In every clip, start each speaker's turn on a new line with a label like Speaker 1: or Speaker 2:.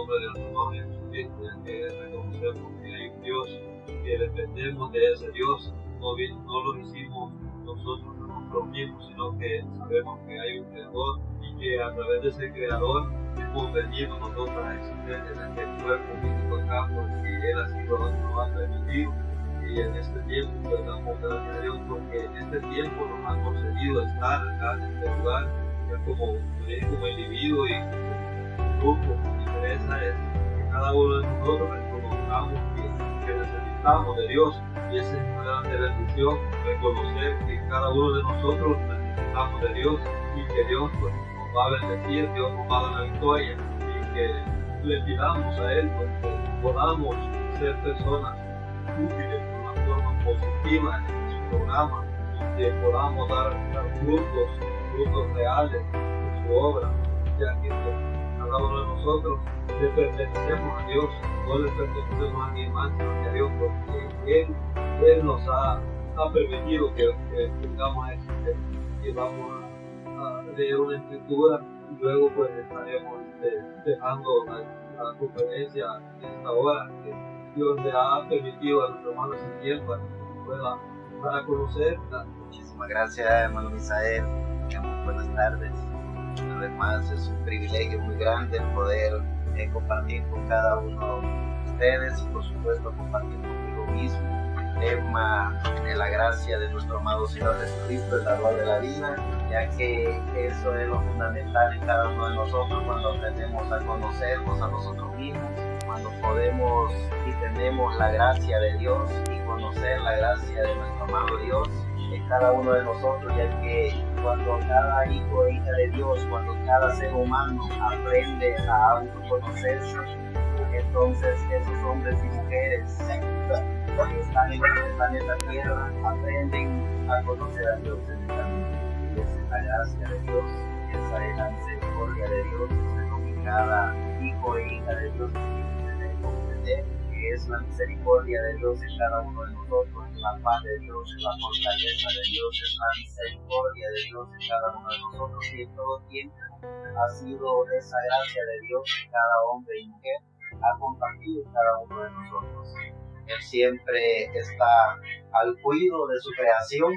Speaker 1: nombre de nuestro Señor Jesucristo, ya que reconocemos que hay un Dios, que dependemos de ese Dios. No lo hicimos nosotros mismos, sino que sabemos que hay un Creador y que a través de ese Creador hemos venido nosotros a existir en este cuerpo físico acá, porque Él así nos ha permitido. Y en este tiempo pues damos gracias a Dios porque en este tiempo nos ha concedido estar acá en este lugar, ya como individuo y como grupo. Mi interesa es que cada uno de nosotros reconozcamos que necesitamos de Dios, y esa es una grande bendición, reconocer que cada uno de nosotros necesitamos de Dios y que Dios pues, nos va a bendecir, Dios nos va a dar la victoria, y que le pidamos a Él pues, que podamos ser personas útiles de una forma positiva en su programa, y que podamos dar frutos reales en su obra, ya que pues, cada uno de nosotros le pertenecemos a Dios, no le pertenecemos a nadie más sino que a Dios, porque Él nos ha permitido que tengamos éxito. Y vamos a leer una escritura y luego pues estaremos dejando la conferencia en esta hora que Dios le ha permitido a nuestro hermano Ezequiel para que pueda para conocerla.
Speaker 2: Muchísimas gracias, hermano Misael. Muy buenas tardes. Una vez más es un privilegio muy grande poder compartir con cada uno de ustedes y por supuesto compartir conmigo mismo el tema de la gracia de nuestro amado Señor Jesucristo, el dador de la vida, ya que eso es lo fundamental en cada uno de nosotros cuando aprendemos a conocernos a nosotros mismos, cuando podemos y tenemos la gracia de Dios y conocer la gracia de nuestro amado Dios en cada uno de nosotros, ya que cuando cada hijo e hija de Dios, cuando cada ser humano aprende a autoconocerse, entonces esos hombres y mujeres que están en este planeta Tierra aprenden a conocer a Dios en el camino. Y esa es la gracia de Dios, esa es la misericordia de Dios, es lo que cada hijo e hija de Dios tiene que comprender, que es la misericordia de Dios en cada uno de nosotros, es la paz de Dios, es la fortaleza de Dios, es la misericordia de Dios en cada uno de nosotros, y en todo tiempo ha sido esa gracia de Dios que cada hombre y mujer ha compartido cada uno de nosotros. Él siempre está al cuidado de su creación,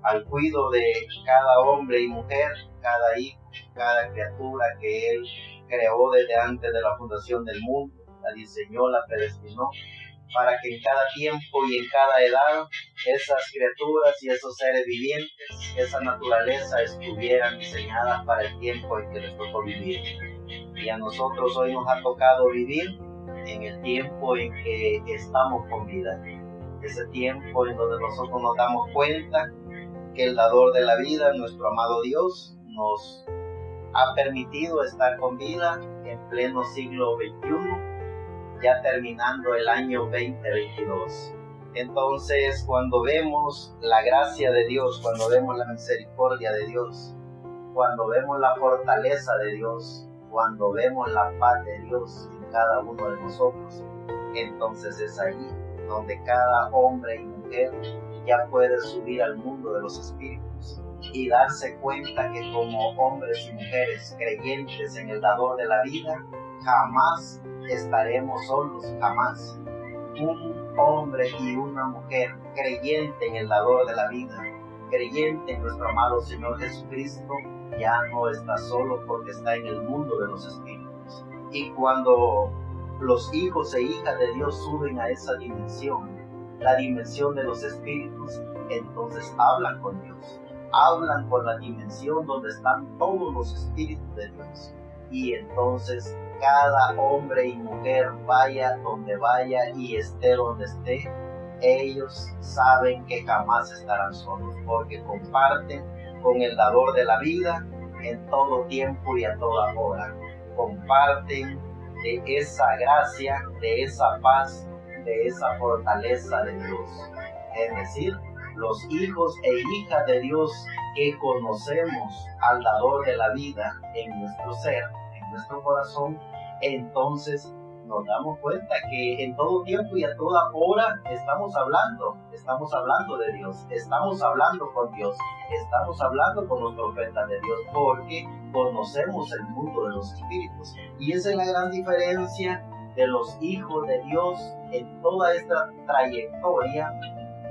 Speaker 2: al cuidado de cada hombre y mujer, cada hijo, cada criatura que Él creó desde antes de la fundación del mundo, la diseñó, la predestinó, para que en cada tiempo y en cada edad esas criaturas y esos seres vivientes, esa naturaleza estuvieran diseñadas para el tiempo en que les tocó vivir. Y a nosotros hoy nos ha tocado vivir en el tiempo en que estamos con vida, ese tiempo en donde nosotros nos damos cuenta que el dador de la vida, nuestro amado Dios, nos ha permitido estar con vida en pleno siglo XXI, ya terminando el año 2022. Entonces, cuando vemos la gracia de Dios, cuando vemos la misericordia de Dios, cuando vemos la fortaleza de Dios, cuando vemos la paz de Dios en cada uno de nosotros, entonces es allí donde cada hombre y mujer ya puede subir al mundo de los espíritus y darse cuenta que como hombres y mujeres creyentes en el dador de la vida, jamás estaremos solos, jamás. Un hombre y una mujer creyente en el dador de la vida, creyente en nuestro amado Señor Jesucristo, ya no está solo porque está en el mundo de los espíritus. Y cuando los hijos e hijas de Dios suben a esa dimensión, la dimensión de los espíritus, entonces hablan con Dios, hablan con la dimensión donde están todos los espíritus de Dios. Y entonces cada hombre y mujer, vaya donde vaya y esté donde esté, ellos saben que jamás estarán solos, porque comparten con el dador de la vida en todo tiempo y a toda hora. Comparten de esa gracia, de esa paz, de esa fortaleza de Dios. Es decir, los hijos e hijas de Dios que conocemos al dador de la vida en nuestro ser, en nuestro corazón, entonces nos damos cuenta que en todo tiempo y a toda hora estamos hablando de Dios, estamos hablando con Dios, estamos hablando con los profetas de Dios, porque conocemos el mundo de los espíritus. Y esa es la gran diferencia de los hijos de Dios en toda esta trayectoria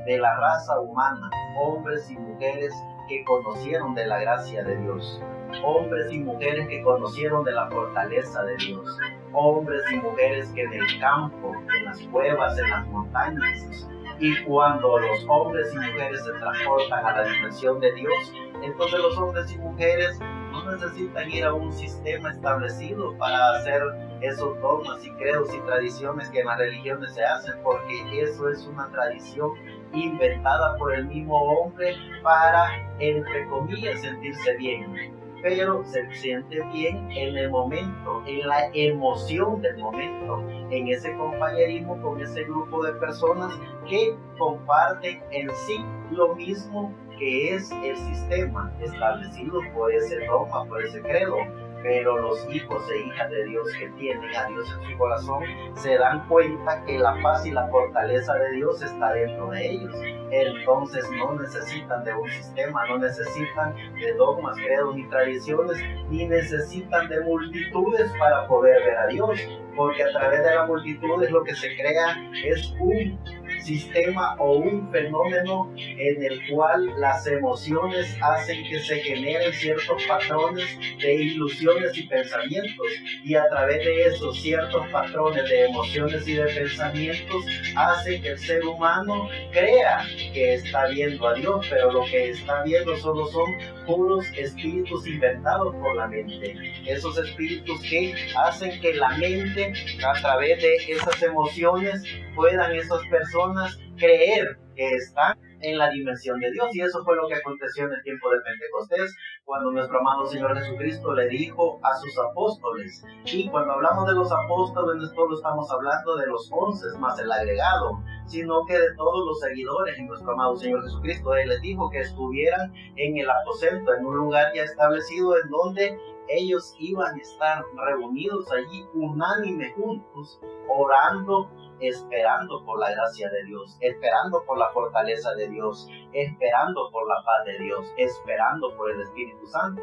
Speaker 2: de la raza humana, hombres y mujeres que conocieron de la gracia de Dios, hombres y mujeres que conocieron de la fortaleza de Dios, hombres y mujeres que en el campo, en las cuevas, en las montañas, y cuando los hombres y mujeres se transportan a la dimensión de Dios, entonces los hombres y mujeres no necesitan ir a un sistema establecido para hacer esos dogmas y credos y tradiciones que en las religiones se hacen, porque eso es una tradición inventada por el mismo hombre para, entre comillas, sentirse bien. Pero se siente bien en el momento, en la emoción del momento, en ese compañerismo con ese grupo de personas que comparten en sí lo mismo que es el sistema establecido por ese dogma, por ese credo. Pero los hijos e hijas de Dios que tienen a Dios en su corazón se dan cuenta que la paz y la fortaleza de Dios está dentro de ellos. Entonces no necesitan de un sistema, no necesitan de dogmas, credos ni tradiciones, ni necesitan de multitudes para poder ver a Dios, porque a través de la multitud lo que se crea es un sistema o un fenómeno en el cual las emociones hacen que se generen ciertos patrones de ilusiones y pensamientos, y a través de esos ciertos patrones de emociones y de pensamientos hacen que el ser humano crea que está viendo a Dios, pero lo que está viendo solo son puros espíritus inventados por la mente, esos espíritus que hacen que la mente, a través de esas emociones, puedan esas personas creer que están en la dimensión de Dios. Y eso fue lo que aconteció en el tiempo de Pentecostés, cuando nuestro amado Señor Jesucristo le dijo a sus apóstoles. Y cuando hablamos de los apóstoles, no solo estamos hablando de los 11 más el agregado, sino que de todos los seguidores de nuestro amado Señor Jesucristo. Él les dijo que estuvieran en el aposento, en un lugar ya establecido, en donde ellos iban a estar reunidos allí unánime juntos, orando, esperando por la gracia de Dios, esperando por la fortaleza de Dios, esperando por la paz de Dios, esperando por el Espíritu Santo.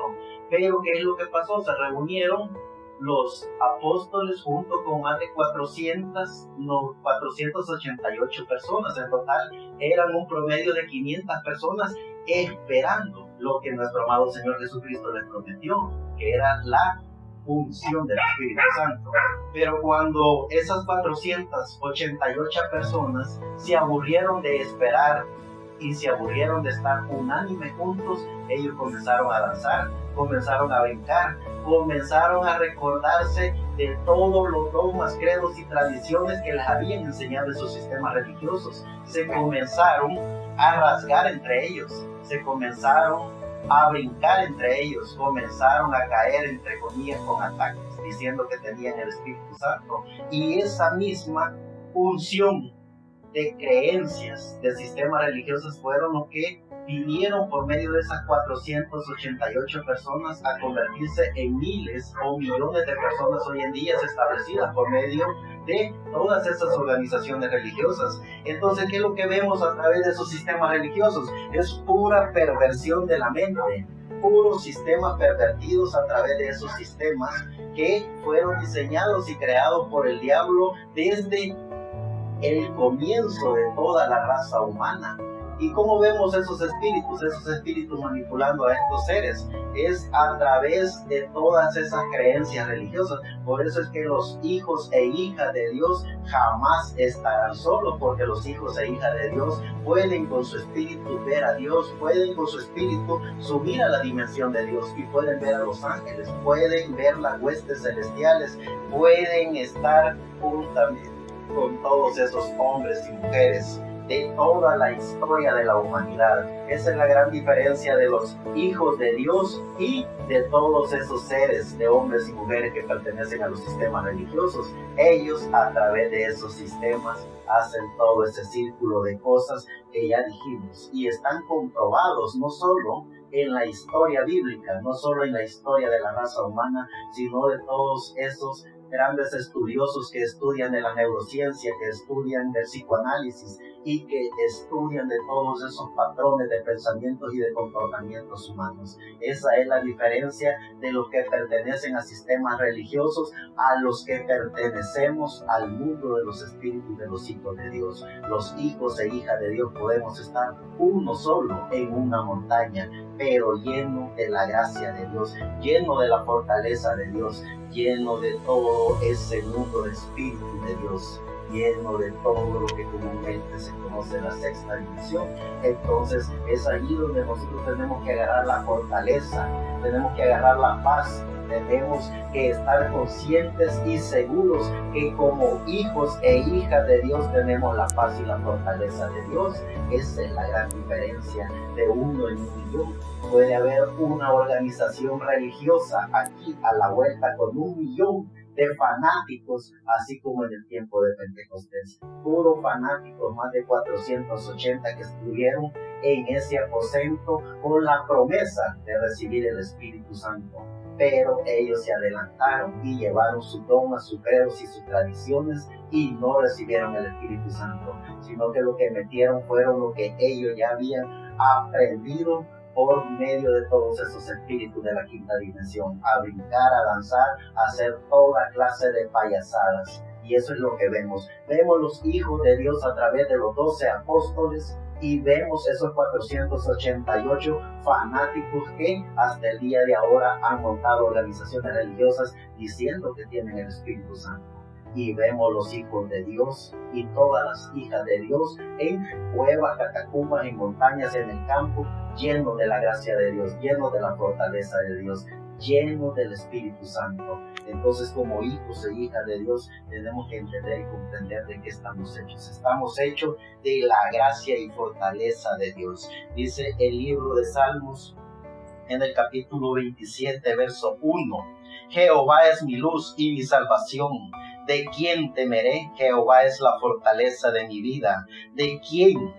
Speaker 2: Pero ¿qué es lo que pasó? Se reunieron los apóstoles junto con más de 488 personas. En total eran un promedio de 500 personas esperando lo que nuestro amado Señor Jesucristo les prometió, que era la unción del Espíritu Santo. Pero cuando esas 488 personas se aburrieron de esperar y se aburrieron de estar unánime juntos, ellos comenzaron a danzar, comenzaron a brincar, comenzaron a recordarse de todos los dogmas, credos y tradiciones que les habían enseñado en sus sistemas religiosos. Se comenzaron a rasgar entre ellos, se comenzaron a brincar entre ellos, comenzaron a caer, entre comillas, con ataques, diciendo que tenían el Espíritu Santo. Y esa misma unción de creencias de sistemas religiosos fueron lo que vinieron por medio de esas 488 personas a convertirse en miles o millones de personas hoy en día establecidas por medio de todas esas organizaciones religiosas. Entonces, ¿qué es lo que vemos a través de esos sistemas religiosos? Es pura perversión de la mente, puros sistemas pervertidos a través de esos sistemas que fueron diseñados y creados por el diablo desde el comienzo de toda la raza humana. ¿Y cómo vemos esos espíritus manipulando a estos seres? Es a través de todas esas creencias religiosas. Por eso es que los hijos e hijas de Dios jamás estarán solos, porque los hijos e hijas de Dios pueden con su espíritu ver a Dios, pueden con su espíritu subir a la dimensión de Dios y pueden ver a los ángeles, pueden ver las huestes celestiales, pueden estar juntamente con todos esos hombres y mujeres de toda la historia de la humanidad. Esa es la gran diferencia de los hijos de Dios y de todos esos seres de hombres y mujeres que pertenecen a los sistemas religiosos. Ellos, a través de esos sistemas, hacen todo ese círculo de cosas que ya dijimos y están comprobados no solo en la historia bíblica, no solo en la historia de la raza humana, sino de todos esos grandes estudiosos que estudian de la neurociencia, que estudian del psicoanálisis y que estudian de todos esos patrones de pensamientos y de comportamientos humanos. Esa es la diferencia de los que pertenecen a sistemas religiosos a los que pertenecemos al mundo de los espíritus de los hijos de Dios. Los hijos e hijas de Dios podemos estar uno solo en una montaña, pero lleno de la gracia de Dios, lleno de la fortaleza de Dios, lleno de todo ese mundo de espíritu de Dios, lleno de todo lo que comúnmente se conoce la sexta dimensión. Entonces es allí donde nosotros tenemos que agarrar la fortaleza, tenemos que agarrar la paz, tenemos que estar conscientes y seguros que como hijos e hijas de Dios tenemos la paz y la fortaleza de Dios. Esa es la gran diferencia de uno en un millón. Puede haber una organización religiosa aquí a la vuelta con 1 millón de fanáticos, así como en el tiempo de Pentecostés. Puros fanáticos, más de 480 que estuvieron en ese aposento con la promesa de recibir el Espíritu Santo. Pero ellos se adelantaron y llevaron sus dogmas, sus credos y sus tradiciones y no recibieron el Espíritu Santo, sino que lo que metieron fueron lo que ellos ya habían aprendido por medio de todos esos espíritus de la quinta dimensión, a brincar, a danzar, a hacer toda clase de payasadas. Y eso es lo que vemos. Vemos los hijos de Dios a través de los 12 apóstoles y vemos esos 488 fanáticos que hasta el día de ahora han montado organizaciones religiosas diciendo que tienen el Espíritu Santo. Y vemos los hijos de Dios y todas las hijas de Dios en cuevas, catacumbas, en montañas, en el campo, llenos de la gracia de Dios, llenos de la fortaleza de Dios, llenos del Espíritu Santo. Entonces, como hijos e hijas de Dios, tenemos que entender y comprender de qué estamos hechos. Estamos hechos de la gracia y fortaleza de Dios. Dice el libro de Salmos en el capítulo 27, verso 1. Jehová es mi luz y mi salvación. ¿De quién temeré? Jehová es la fortaleza de mi vida. ¿De quién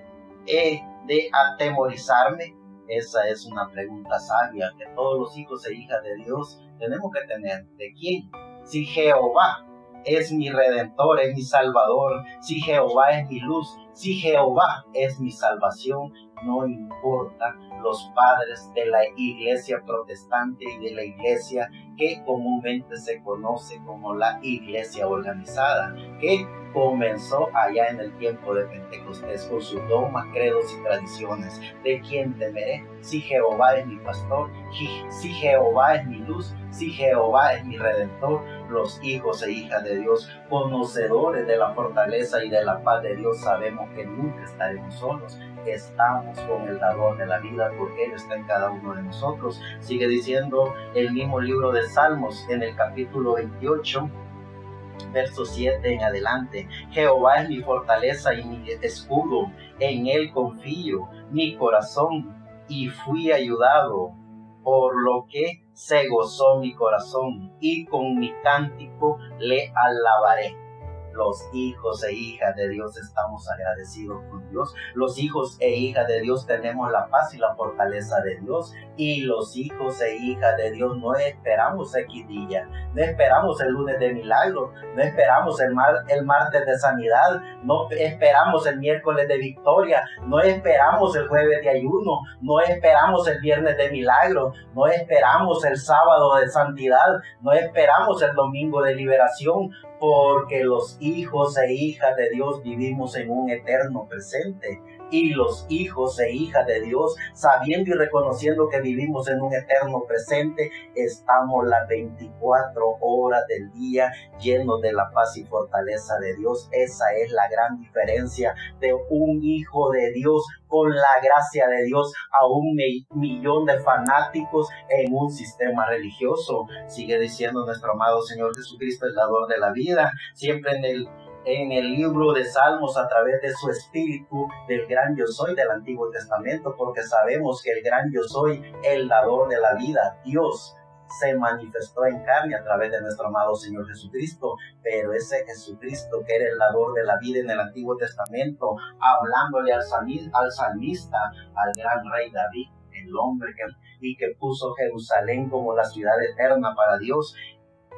Speaker 2: he de atemorizarme? Esa es una pregunta sabia que todos los hijos e hijas de Dios tenemos que tener. ¿De quién? Si Jehová es mi redentor, es mi salvador, si Jehová es mi luz, si Jehová es mi salvación, no importa los padres de la iglesia protestante y de la iglesia que comúnmente se conoce como la iglesia organizada, que comenzó allá en el tiempo de Pentecostés con sus dogmas, credos y tradiciones. ¿De quién temeré? Si Jehová es mi pastor, si Jehová es mi luz, si Jehová es mi redentor. Los hijos e hijas de Dios, conocedores de la fortaleza y de la paz de Dios, sabemos que nunca estaremos solos. Estamos con el dador de la vida porque Él está en cada uno de nosotros. Sigue diciendo el mismo libro de Salmos en el capítulo 28, verso 7 en adelante. Jehová es mi fortaleza y mi escudo, en Él confío, mi corazón, y fui ayudado, por lo que se gozó mi corazón, y con mi cántico le alabaré. Los hijos e hijas de Dios estamos agradecidos con Dios. Los hijos e hijas de Dios tenemos la paz y la fortaleza de Dios. Y los hijos e hijas de Dios no esperamos equidilla, no esperamos el lunes de milagro, no esperamos el martes de sanidad, no esperamos el miércoles de victoria, no esperamos el jueves de ayuno, no esperamos el viernes de milagro, no esperamos el sábado de santidad, no esperamos el domingo de liberación, porque los hijos e hijas de Dios vivimos en un eterno presente. Y los hijos e hijas de Dios, sabiendo y reconociendo que vivimos en un eterno presente, estamos las 24 horas del día llenos de la paz y fortaleza de Dios. Esa es la gran diferencia de un hijo de Dios con la gracia de Dios a 1.000.000 de fanáticos en un sistema religioso. Sigue diciendo nuestro amado Señor Jesucristo, el dador de la vida, siempre en el libro de Salmos, a través de su espíritu, del gran yo soy del Antiguo Testamento, porque sabemos que el gran yo soy, el dador de la vida, Dios, se manifestó en carne a través de nuestro amado Señor Jesucristo. Pero ese Jesucristo que era el dador de la vida en el Antiguo Testamento, hablándole al salmista, al gran rey David, el hombre que puso Jerusalén como la ciudad eterna para Dios,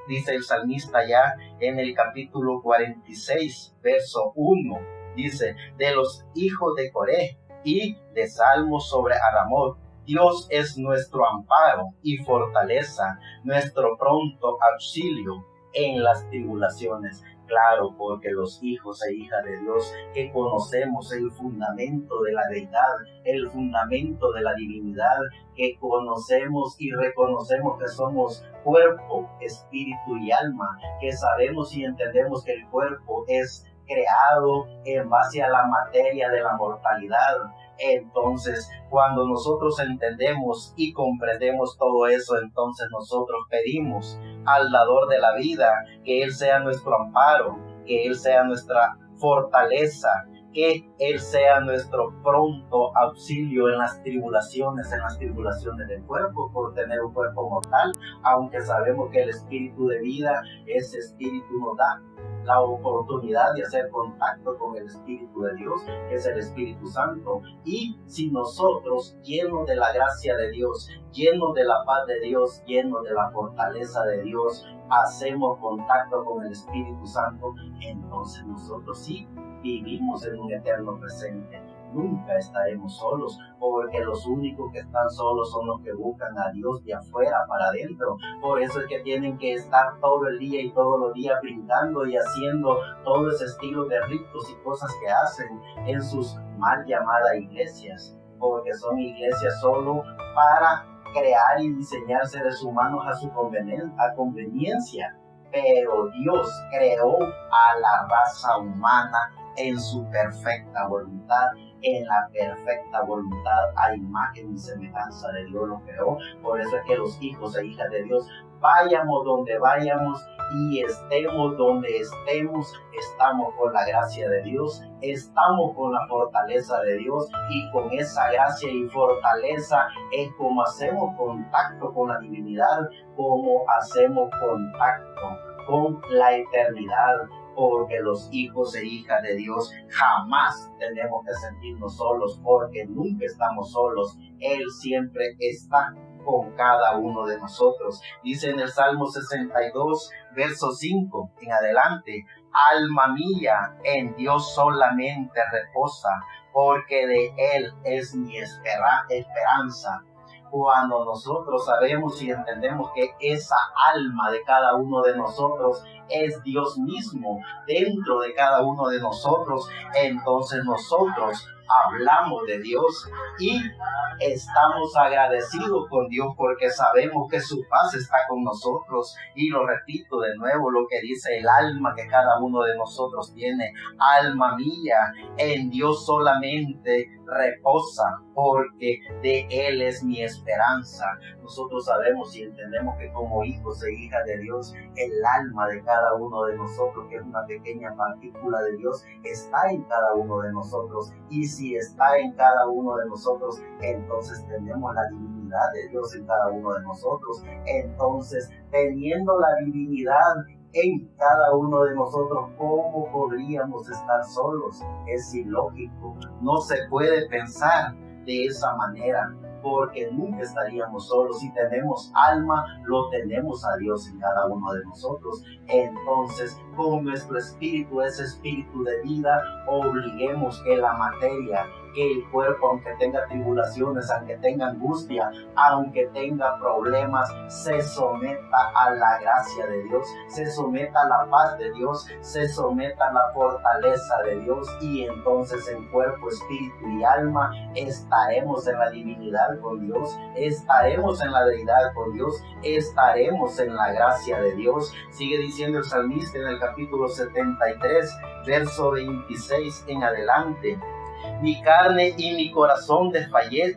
Speaker 2: dice el salmista ya en el capítulo 46, verso 1, dice, de los hijos de Coré y de salmos sobre Aramot. Dios es nuestro amparo y fortaleza, nuestro pronto auxilio en las tribulaciones. Claro, porque los hijos e hijas de Dios que conocemos el fundamento de la deidad, el fundamento de la divinidad, que conocemos y reconocemos que somos cuerpo, espíritu y alma, que sabemos y entendemos que el cuerpo es creado en base a la materia de la mortalidad. Entonces, cuando nosotros entendemos y comprendemos todo eso, entonces nosotros pedimos al dador de la vida que Él sea nuestro amparo, que Él sea nuestra fortaleza, que Él sea nuestro pronto auxilio en las tribulaciones del cuerpo, por tener un cuerpo mortal, aunque sabemos que el espíritu de vida, ese espíritu nos da la oportunidad de hacer contacto con el Espíritu de Dios, que es el Espíritu Santo. Y si nosotros, llenos de la gracia de Dios, llenos de la paz de Dios, llenos de la fortaleza de Dios, hacemos contacto con el Espíritu Santo, entonces nosotros sí vivimos en un eterno presente. Nunca estaremos solos, porque los únicos que están solos son los que buscan a Dios de afuera para adentro. Por eso es que tienen que estar todo el día y todos los días brincando y haciendo todo ese estilo de ritos y cosas que hacen en sus mal llamadas iglesias, porque son iglesias solo para crear y diseñar seres humanos a su conveniencia. Pero Dios creó a la raza humana en su perfecta voluntad, en la perfecta voluntad, a imagen y semejanza de Dios lo creó. Por eso es que los hijos e hijas de Dios, vayamos donde vayamos y estemos donde estemos, estamos con la gracia de Dios, estamos con la fortaleza de Dios, y con esa gracia y fortaleza es como hacemos contacto con la divinidad, como hacemos contacto con la eternidad. Porque los hijos e hijas de Dios jamás tenemos que sentirnos solos, porque nunca estamos solos. Él siempre está con cada uno de nosotros. Dice en el Salmo 62, verso 5 en adelante: alma mía, en Dios solamente reposa, porque de Él es mi esperanza. Cuando nosotros sabemos y entendemos que esa alma de cada uno de nosotros es Dios mismo dentro de cada uno de nosotros, entonces nosotros hablamos de Dios y estamos agradecidos con Dios, porque sabemos que su paz está con nosotros. Y lo repito de nuevo, lo que dice el alma que cada uno de nosotros tiene: alma mía, en Dios solamente reposa, porque de Él es mi esperanza. Nosotros sabemos y entendemos que como hijos e hijas de Dios, el alma de cada uno de nosotros, que es una pequeña partícula de Dios, está en cada uno de nosotros. Y si está en cada uno de nosotros, entonces tenemos la divinidad de Dios en cada uno de nosotros. Entonces, teniendo la divinidad en cada uno de nosotros, ¿cómo podríamos estar solos? Es ilógico, no se puede pensar de esa manera, porque nunca estaríamos solos. Si tenemos alma, lo tenemos a Dios en cada uno de nosotros. Entonces, con nuestro espíritu, ese espíritu de vida, obliguemos que la materia, que el cuerpo, aunque tenga tribulaciones, aunque tenga angustia, aunque tenga problemas, se someta a la gracia de Dios, se someta a la paz de Dios, se someta a la fortaleza de Dios, y entonces en cuerpo, espíritu y alma estaremos en la divinidad con Dios, estaremos en la deidad con Dios, estaremos en la gracia de Dios. Sigue diciendo el salmista en el capítulo 73, verso 26 en adelante: mi carne y mi corazón desfallecen,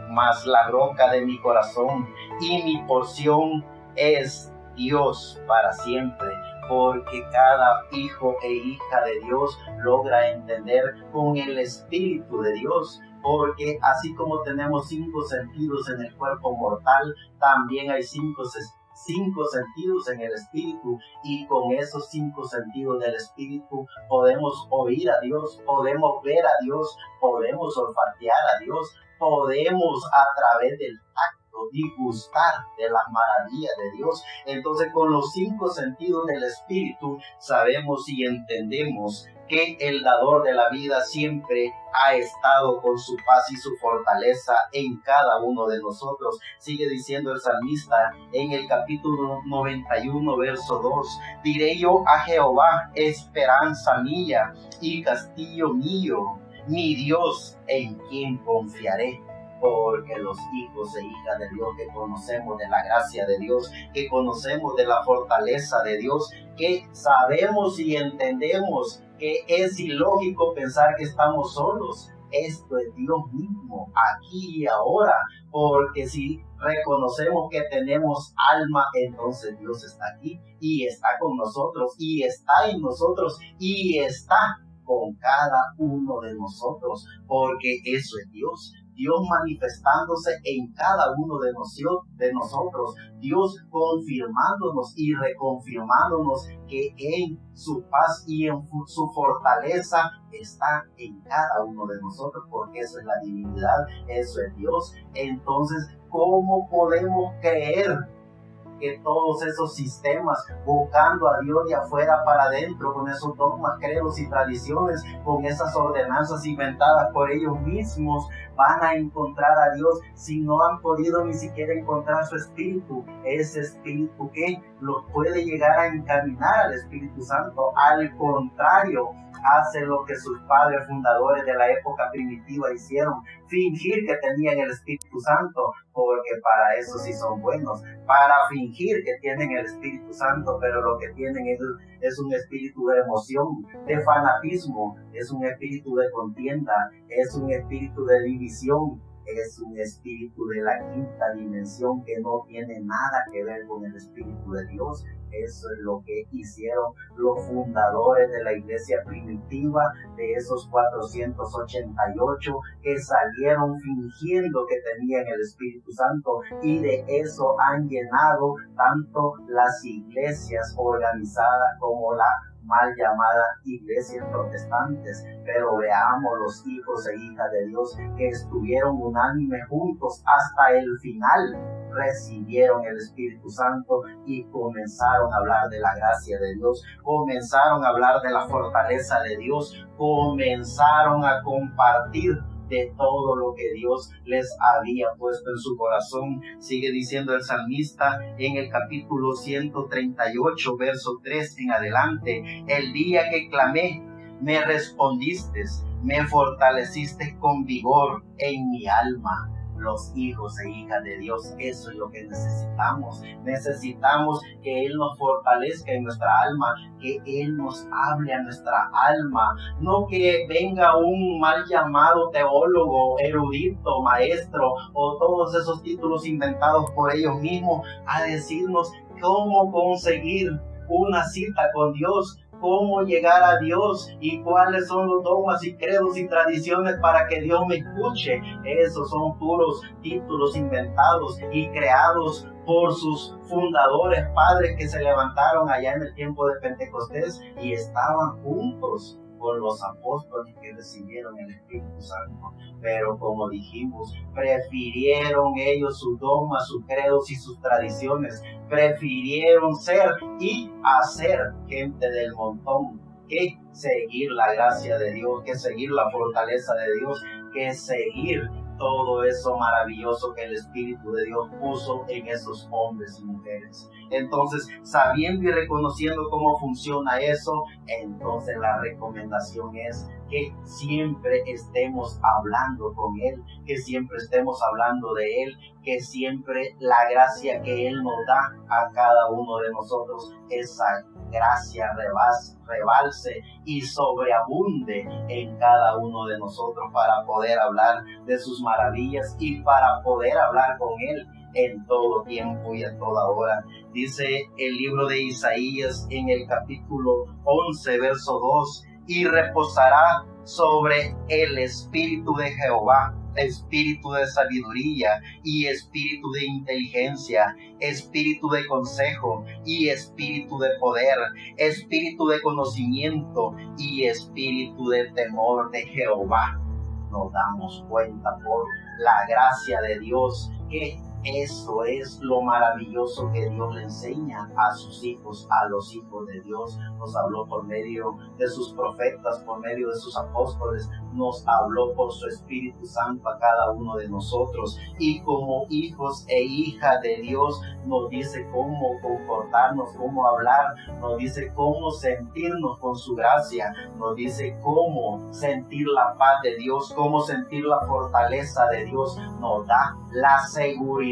Speaker 2: mas la roca de mi corazón y mi porción es Dios para siempre. Porque cada hijo e hija de Dios logra entender con el Espíritu de Dios. Porque así como tenemos 5 sentidos en el cuerpo mortal, también hay 5 sentidos en el espíritu, y con esos 5 sentidos del espíritu podemos oír a Dios, podemos ver a Dios, podemos olfatear a Dios, podemos a través del tacto y gustar de las maravillas de Dios. Entonces, con los 5 sentidos del Espíritu sabemos y entendemos que el dador de la vida siempre ha estado con su paz y su fortaleza en cada uno de nosotros. Sigue diciendo el salmista en el capítulo 91, verso 2, diré yo a Jehová, esperanza mía y castillo mío, mi Dios en quien confiaré. Porque los hijos e hijas de Dios que conocemos de la gracia de Dios, que conocemos de la fortaleza de Dios, que sabemos y entendemos que es ilógico pensar que estamos solos. Esto es Dios mismo, aquí y ahora, porque si reconocemos que tenemos alma, entonces Dios está aquí y está con nosotros y está en nosotros y está con cada uno de nosotros, porque eso es Dios. Dios manifestándose en cada uno de nosotros, Dios confirmándonos y reconfirmándonos que en su paz y en su fortaleza está en cada uno de nosotros, porque eso es la divinidad, eso es Dios. Entonces, ¿cómo podemos creer que todos esos sistemas, buscando a Dios de afuera para adentro, con esos dogmas, credos y tradiciones, con esas ordenanzas inventadas por ellos mismos, van a encontrar a Dios si no han podido ni siquiera encontrar su espíritu? Ese espíritu que los puede llegar a encaminar al Espíritu Santo. Al contrario, hace lo que sus padres fundadores de la época primitiva hicieron: fingir que tenían el Espíritu Santo, porque para eso sí son buenos, para fingir que tienen el Espíritu Santo, pero lo que tienen es un espíritu de emoción, de fanatismo, es un espíritu de contienda, es un espíritu de división, es un espíritu de la quinta dimensión que no tiene nada que ver con el Espíritu de Dios. Eso es lo que hicieron los fundadores de la iglesia primitiva, de esos 488 que salieron fingiendo que tenían el Espíritu Santo, y de eso han llenado tanto las iglesias organizadas como la mal llamadas iglesias protestantes. Pero veamos los hijos e hijas de Dios que estuvieron unánimes juntos hasta el final, recibieron el Espíritu Santo y comenzaron a hablar de la gracia de Dios, comenzaron a hablar de la fortaleza de Dios, comenzaron a compartir de todo lo que Dios les había puesto en su corazón. Sigue diciendo el salmista en el capítulo 138, verso 3 en adelante: el día que clamé, me respondiste, me fortaleciste con vigor en mi alma. Los hijos e hijas de Dios, eso es lo que necesitamos. Necesitamos que Él nos fortalezca en nuestra alma, que Él nos hable a nuestra alma, no que venga un mal llamado teólogo, erudito, maestro o todos esos títulos inventados por ellos mismos a decirnos cómo conseguir una cita con Dios, cómo llegar a Dios y cuáles son los dogmas y credos y tradiciones para que Dios me escuche. Esos son puros títulos inventados y creados por sus fundadores, padres que se levantaron allá en el tiempo de Pentecostés y estaban juntos con los apóstoles que recibieron el Espíritu Santo. Pero como dijimos, prefirieron ellos sus dogmas, sus credos y sus tradiciones, prefirieron ser y hacer gente del montón, que seguir la gracia de Dios, que seguir la fortaleza de Dios, que seguir todo eso maravilloso que el Espíritu de Dios puso en esos hombres y mujeres. Entonces, sabiendo y reconociendo cómo funciona eso, entonces la recomendación es que siempre estemos hablando con Él, que siempre estemos hablando de Él, que siempre la gracia que Él nos da a cada uno de nosotros, esa gracia rebalse y sobreabunde en cada uno de nosotros para poder hablar de sus maravillas y para poder hablar con Él en todo tiempo y a toda hora. Dice el libro de Isaías en el capítulo 11, verso 2: y reposará sobre el espíritu de Jehová, espíritu de sabiduría y espíritu de inteligencia, espíritu de consejo y espíritu de poder, espíritu de conocimiento y espíritu de temor de Jehová. Nos damos cuenta por la gracia de Dios que Eso es lo maravilloso que Dios le enseña a sus hijos, a los hijos de Dios. Nos habló por medio de sus profetas, por medio de sus apóstoles, nos habló por su Espíritu Santo a cada uno de nosotros. Y como hijos e hijas de Dios, nos dice cómo comportarnos, cómo hablar, nos dice cómo sentirnos con su gracia, nos dice cómo sentir la paz de Dios, cómo sentir la fortaleza de Dios. Nos da la seguridad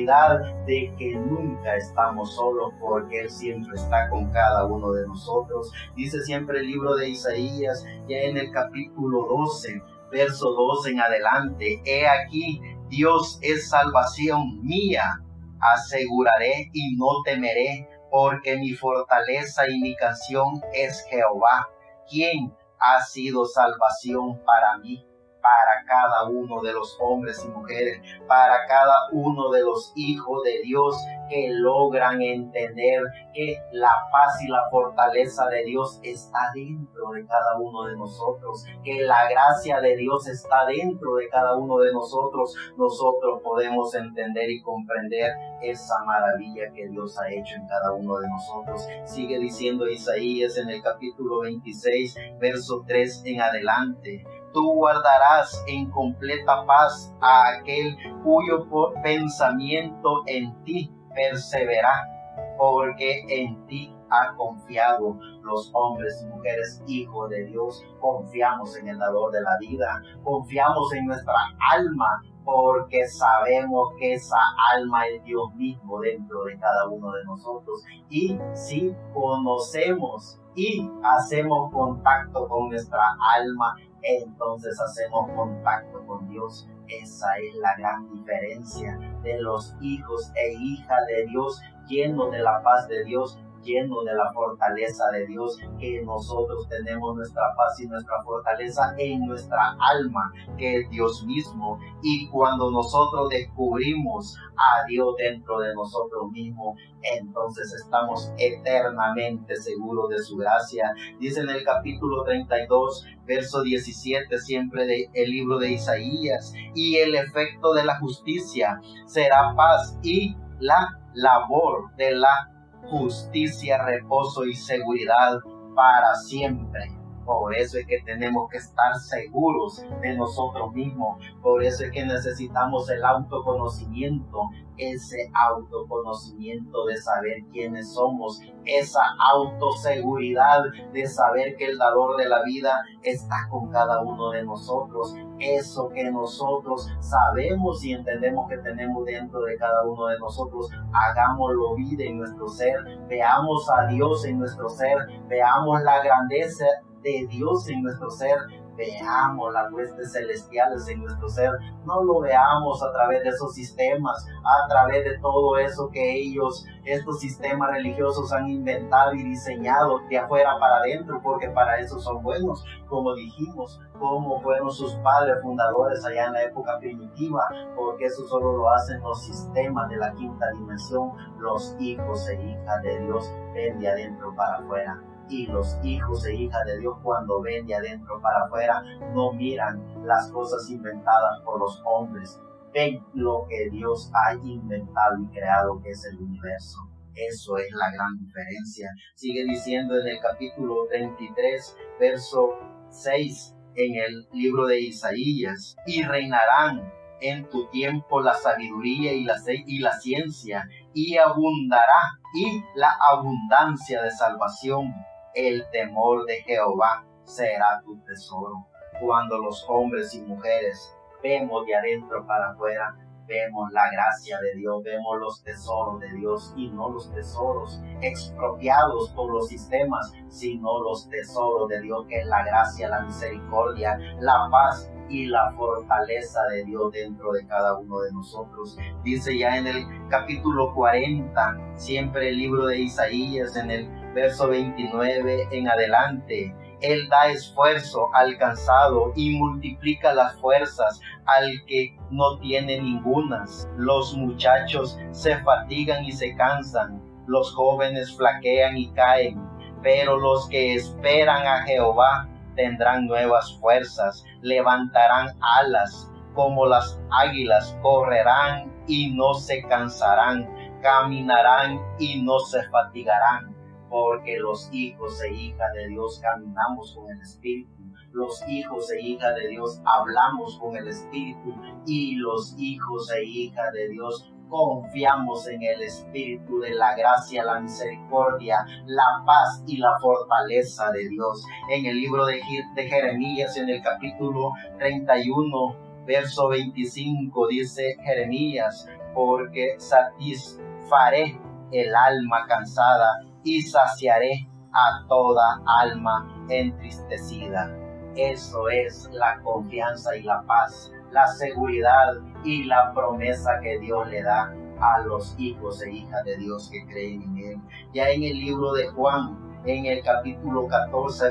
Speaker 2: de que nunca estamos solos, porque Él siempre está con cada uno de nosotros. Dice siempre el libro de Isaías, ya en el capítulo 12, verso 2 en adelante: he aquí, Dios es salvación mía, aseguraré y no temeré, porque mi fortaleza y mi canción es Jehová, quien ha sido salvación para mí. Para cada uno de los hombres y mujeres, para cada uno de los hijos de Dios que logran entender que la paz y la fortaleza de Dios está dentro de cada uno de nosotros, que la gracia de Dios está dentro de cada uno de nosotros. Nosotros podemos entender y comprender esa maravilla que Dios ha hecho en cada uno de nosotros. Sigue diciendo Isaías en el capítulo 26, verso 3 en adelante: tú guardarás en completa paz a aquel cuyo pensamiento en ti persevera, porque en ti ha confiado. Los hombres y mujeres hijos de Dios confiamos en el dador de la vida, confiamos en nuestra alma, porque sabemos que esa alma es Dios mismo dentro de cada uno de nosotros. Y si conocemos y hacemos contacto con nuestra alma, entonces hacemos contacto con Dios. Esa es la gran diferencia de los hijos e hijas de Dios, llenos de la paz de Dios, llenos de la fortaleza de Dios, que nosotros tenemos nuestra paz y nuestra fortaleza en nuestra alma, que es Dios mismo. Y cuando nosotros descubrimos a Dios dentro de nosotros mismos, entonces estamos eternamente seguros de su gracia. Dice en el capítulo 32, verso 17, siempre del libro de Isaías: y el efecto de la justicia será paz, y la labor de la justicia, reposo y seguridad para siempre. Por eso es que tenemos que estar seguros de nosotros mismos. Por eso es que necesitamos el autoconocimiento, ese autoconocimiento de saber quiénes somos, esa autoseguridad de saber que el dador de la vida está con cada uno de nosotros. Eso que nosotros sabemos y entendemos que tenemos dentro de cada uno de nosotros, hagámoslo vida en nuestro ser, veamos a Dios en nuestro ser, veamos la grandeza de Dios en nuestro ser, veamos las huestes celestiales en nuestro ser. No lo veamos a través de esos sistemas, a través de todo eso que estos sistemas religiosos han inventado y diseñado de afuera para adentro, porque para eso son buenos, como dijimos, como fueron sus padres fundadores allá en la época primitiva, porque eso solo lo hacen los sistemas de la quinta dimensión. Los hijos e hijas de Dios ven de adentro para afuera. Y los hijos e hijas de Dios, cuando ven de adentro para afuera, no miran las cosas inventadas por los hombres, ven lo que Dios ha inventado y creado, que es el universo. Eso es la gran diferencia. Sigue diciendo en el capítulo 33, verso 6, en el libro de Isaías: y reinarán en tu tiempo la sabiduría y la ciencia, y abundará y la abundancia de salvación. El temor de Jehová será tu tesoro. Cuando los hombres y mujeres vemos de adentro para afuera, vemos la gracia de Dios, vemos los tesoros de Dios, y no los tesoros expropiados por los sistemas, sino los tesoros de Dios, que es la gracia, la misericordia, la paz y la fortaleza de Dios dentro de cada uno de nosotros. Dice ya en el capítulo 40, siempre el libro de Isaías, en el verso 29 en adelante: Él da esfuerzo al cansado y multiplica las fuerzas al que no tiene ningunas. Los muchachos se fatigan y se cansan, los jóvenes flaquean y caen, pero los que esperan a Jehová tendrán nuevas fuerzas, levantarán alas como las águilas, correrán y no se cansarán, caminarán y no se fatigarán, porque los hijos e hijas de Dios caminamos con el Espíritu. Los hijos e hijas de Dios hablamos con el Espíritu, y los hijos e hijas de Dios confiamos en el Espíritu de la gracia, la misericordia, la paz y la fortaleza de Dios. En el libro de Jeremías, en el capítulo 31, verso 25, dice Jeremías: porque satisfaré el alma cansada y saciaré a toda alma entristecida. Eso es la confianza y la paz, la seguridad y la promesa que Dios le da a los hijos e hijas de Dios que creen en Él. Ya en el libro de Juan, en el capítulo 14,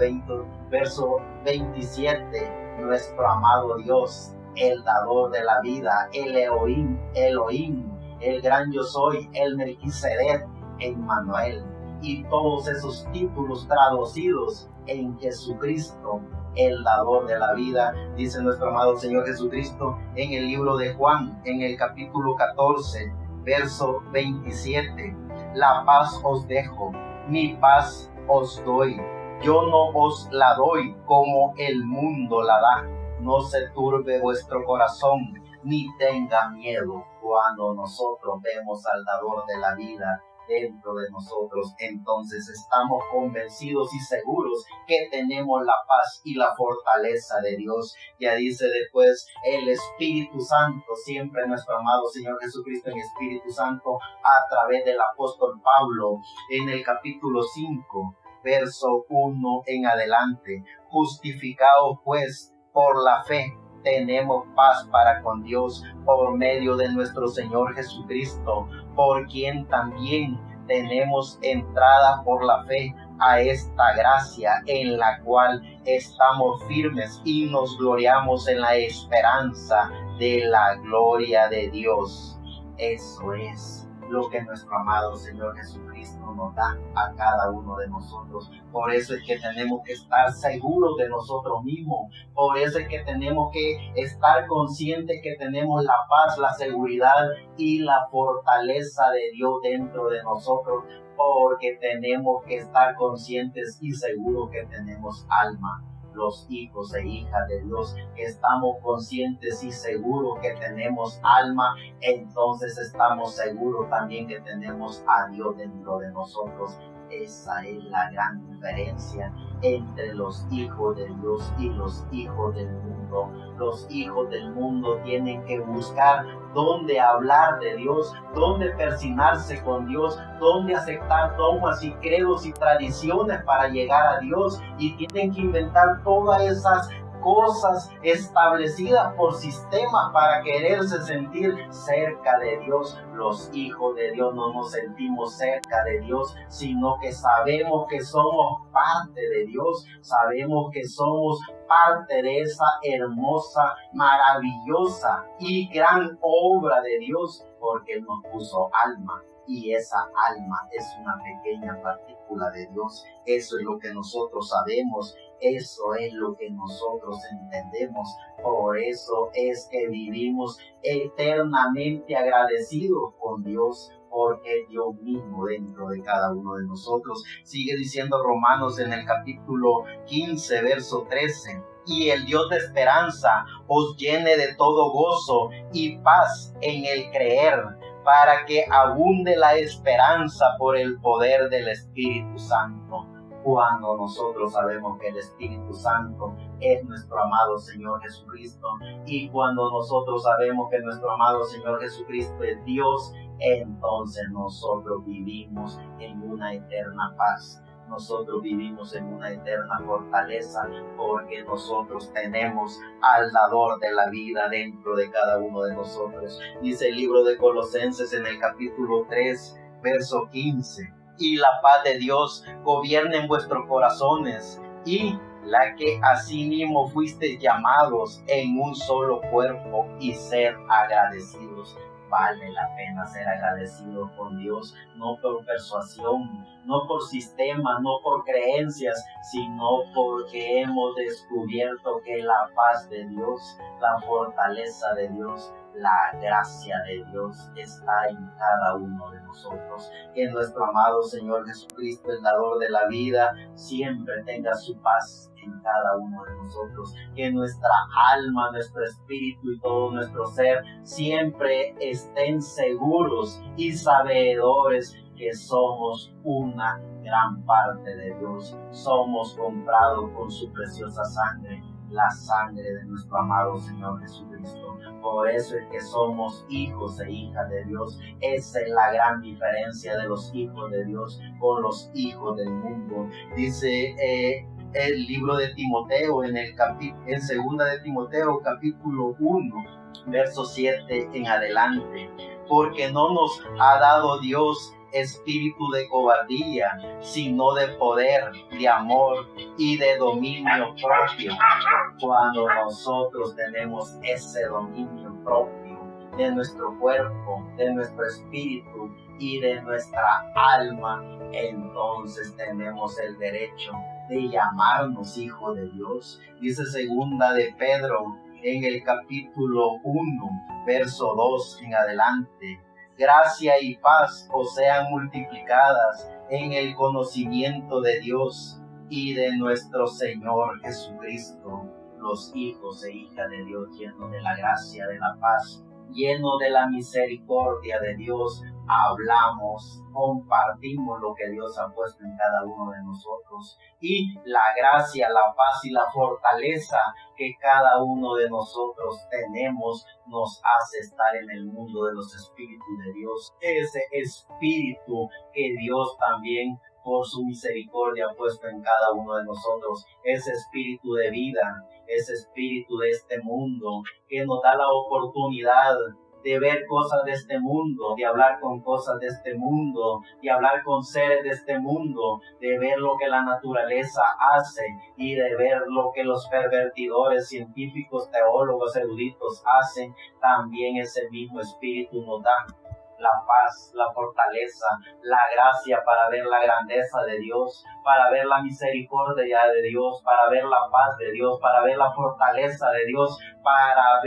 Speaker 2: verso 27, nuestro amado Dios, el dador de la vida, el Elohim, el gran yo soy, el Melquisedec, Emmanuel, y todos esos títulos traducidos en Jesucristo, el dador de la vida, dice nuestro amado Señor Jesucristo en el libro de Juan, en el capítulo 14, verso 27. La paz os dejo, mi paz os doy. Yo no os la doy como el mundo la da. No se turbe vuestro corazón, ni tenga miedo. Cuando nosotros vemos al dador de la vida dentro de nosotros, entonces estamos convencidos y seguros que tenemos la paz y la fortaleza de Dios. Ya dice después el Espíritu Santo, siempre nuestro amado Señor Jesucristo en Espíritu Santo, a través del apóstol Pablo, en el capítulo 5, verso 1 en adelante: justificados pues por la fe, tenemos paz para con Dios por medio de nuestro Señor Jesucristo, por quien también tenemos entrada por la fe a esta gracia en la cual estamos firmes y nos gloriamos en la esperanza de la gloria de Dios. Eso es lo que nuestro amado Señor Jesucristo nos da a cada uno de nosotros. Por eso es que tenemos que estar seguros de nosotros mismos. Por eso es que tenemos que estar conscientes que tenemos la paz, la seguridad y la fortaleza de Dios dentro de nosotros. Porque tenemos que estar conscientes y seguros que tenemos alma. Los hijos e hijas de Dios, que estamos conscientes y seguros que tenemos alma, entonces estamos seguros también que tenemos a Dios dentro de nosotros. Esa es la gran diferencia entre los hijos de Dios y los hijos del mundo. Los hijos del mundo tienen que buscar dónde hablar de Dios, dónde persignarse con Dios, dónde aceptar dogmas y credos y tradiciones para llegar a Dios, y tienen que inventar todas esas cosas establecidas por sistemas para quererse sentir cerca de Dios. Los hijos de Dios no nos sentimos cerca de Dios, sino que sabemos que somos parte de Dios, sabemos que somos parte de esa hermosa, maravillosa y gran obra de Dios, porque Él nos puso alma. Y esa alma es una pequeña partícula de Dios. Eso es lo que nosotros sabemos, eso es lo que nosotros entendemos. Por eso es que vivimos eternamente agradecidos con Dios, porque Dios mismo dentro de cada uno de nosotros. Sigue diciendo Romanos en el capítulo 15, verso 13. Y el Dios de esperanza os llene de todo gozo y paz en el creer, para que abunde la esperanza por el poder del Espíritu Santo. Cuando nosotros sabemos que el Espíritu Santo es nuestro amado Señor Jesucristo, y cuando nosotros sabemos que nuestro amado Señor Jesucristo es Dios, entonces nosotros vivimos en una eterna paz. Nosotros vivimos en una eterna fortaleza, porque nosotros tenemos al dador de la vida dentro de cada uno de nosotros. Dice el libro de Colosenses en el capítulo 3, verso 15. Y la paz de Dios gobierne en vuestros corazones, y la que asimismo fuisteis llamados en un solo cuerpo, y ser agradecidos. vale la pena ser agradecido con Dios, no por persuasión, no por sistema, no por creencias, sino porque hemos descubierto que la paz de Dios, la fortaleza de Dios, la gracia de Dios está en cada uno de nosotros. Que nuestro amado Señor Jesucristo, el dador de la vida, siempre tenga su paz en cada uno de nosotros. Que nuestra alma, nuestro espíritu y todo nuestro ser siempre estén seguros y sabedores que somos una gran parte de Dios. Somos comprados con su preciosa sangre, la sangre de nuestro amado Señor Jesucristo. Por eso es que somos hijos e hijas de Dios. Esa es la gran diferencia de los hijos de Dios con los hijos del mundo. Dice el libro de Timoteo en 2 de Timoteo capítulo 1 verso 7 en adelante: porque no nos ha dado Dios espíritu de cobardía, sino de poder, de amor y de dominio propio. Cuando nosotros tenemos ese dominio propio de nuestro cuerpo, de nuestro espíritu y de nuestra alma, entonces tenemos el derecho de llamarnos hijos de Dios. Dice 2 de Pedro en el capítulo 1, verso 2 en adelante: gracia y paz os sean multiplicadas en el conocimiento de Dios y de nuestro Señor Jesucristo. Los hijos e hijas de Dios, llenos de la gracia, de la paz, llenos de la misericordia de Dios, hablamos, compartimos lo que Dios ha puesto en cada uno de nosotros, y la gracia, la paz y la fortaleza que cada uno de nosotros tenemos nos hace estar en el mundo de los espíritus de Dios. Ese espíritu que Dios también por su misericordia ha puesto en cada uno de nosotros, ese espíritu de vida, ese espíritu de este mundo que nos da la oportunidad de ver cosas de este mundo, de hablar con cosas de este mundo, de hablar con seres de este mundo, de ver lo que la naturaleza hace y de ver lo que los pervertidores, científicos, teólogos, eruditos hacen. También ese mismo espíritu nos da la paz, la fortaleza, la gracia para ver la grandeza de Dios, para ver la misericordia de Dios, para ver la paz de Dios, para ver la fortaleza de Dios, para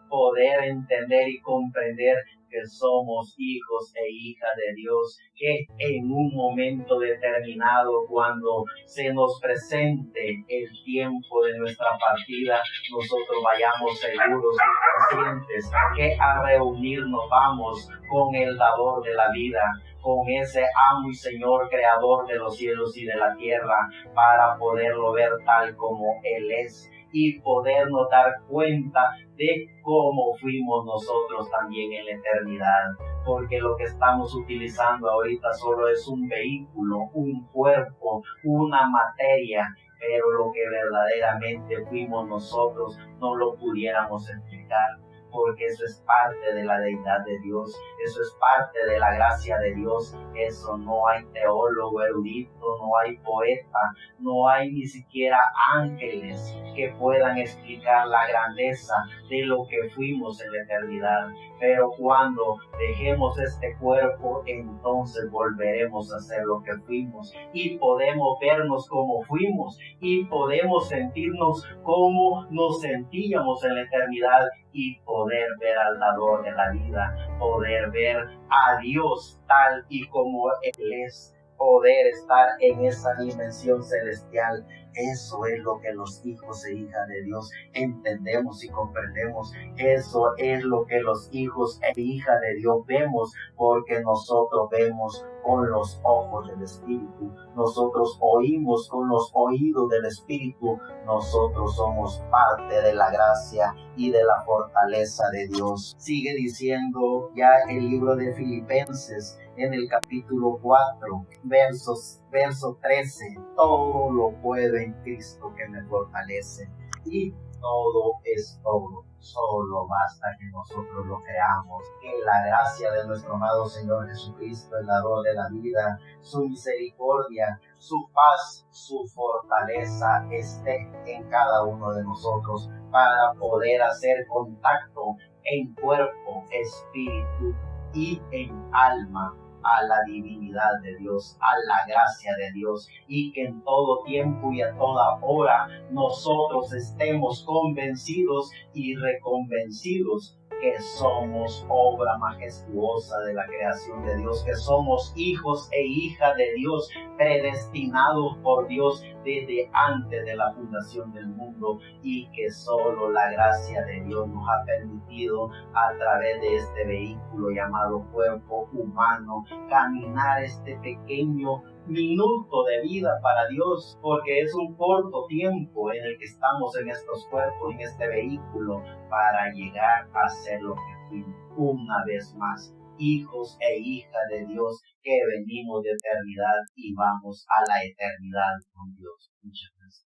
Speaker 2: poder entender y comprender que somos hijos e hijas de Dios, que en un momento determinado, cuando se nos presente el tiempo de nuestra partida, nosotros vayamos seguros y conscientes que a reunirnos vamos con el dador de la vida, con ese amo y Señor creador de los cielos y de la tierra, para poderlo ver tal como Él es y podernos dar cuenta de cómo fuimos nosotros también en la eternidad, porque lo que estamos utilizando ahorita solo es un vehículo, un cuerpo, una materia, pero lo que verdaderamente fuimos nosotros no lo pudiéramos explicar, porque eso es parte de la deidad de Dios, eso es parte de la gracia de Dios. Eso no hay teólogo erudito, no hay poeta, no hay ni siquiera ángeles que puedan explicar la grandeza de lo que fuimos en la eternidad. Pero cuando dejemos este cuerpo, entonces volveremos a ser lo que fuimos y podemos vernos como fuimos y podemos sentirnos como nos sentíamos en la eternidad y poder ver al dador de la vida, poder ver a Dios tal y como Él es, poder estar en esa dimensión celestial. Eso es lo que los hijos e hijas de Dios entendemos y comprendemos. Eso es lo que los hijos e hijas de Dios vemos, porque nosotros vemos con los ojos del Espíritu, nosotros oímos con los oídos del Espíritu, nosotros somos parte de la gracia y de la fortaleza de Dios. Sigue diciendo ya el libro de Filipenses en el capítulo 4, verso 13, todo lo puedo en Cristo que me fortalece. Y todo es todo, solo basta que nosotros lo creamos, que la gracia de nuestro amado Señor Jesucristo, el dador de la vida, su misericordia, su paz, su fortaleza esté en cada uno de nosotros para poder hacer contacto
Speaker 3: en cuerpo, espíritu y en alma a la divinidad de Dios, a la gracia de Dios, y que en todo tiempo y a toda hora nosotros estemos convencidos y reconvencidos que somos obra majestuosa de la creación de Dios, que somos hijos e hijas de Dios, predestinados por Dios desde antes de la fundación del mundo, y que solo la gracia de Dios nos ha permitido a través de este vehículo llamado cuerpo humano caminar este pequeño minuto de vida para Dios, porque es un corto tiempo en el que estamos en estos cuerpos, en este vehículo, para llegar a ser lo que fuimos una vez más, hijos e hijas de Dios, que venimos de eternidad y vamos a la eternidad con Dios.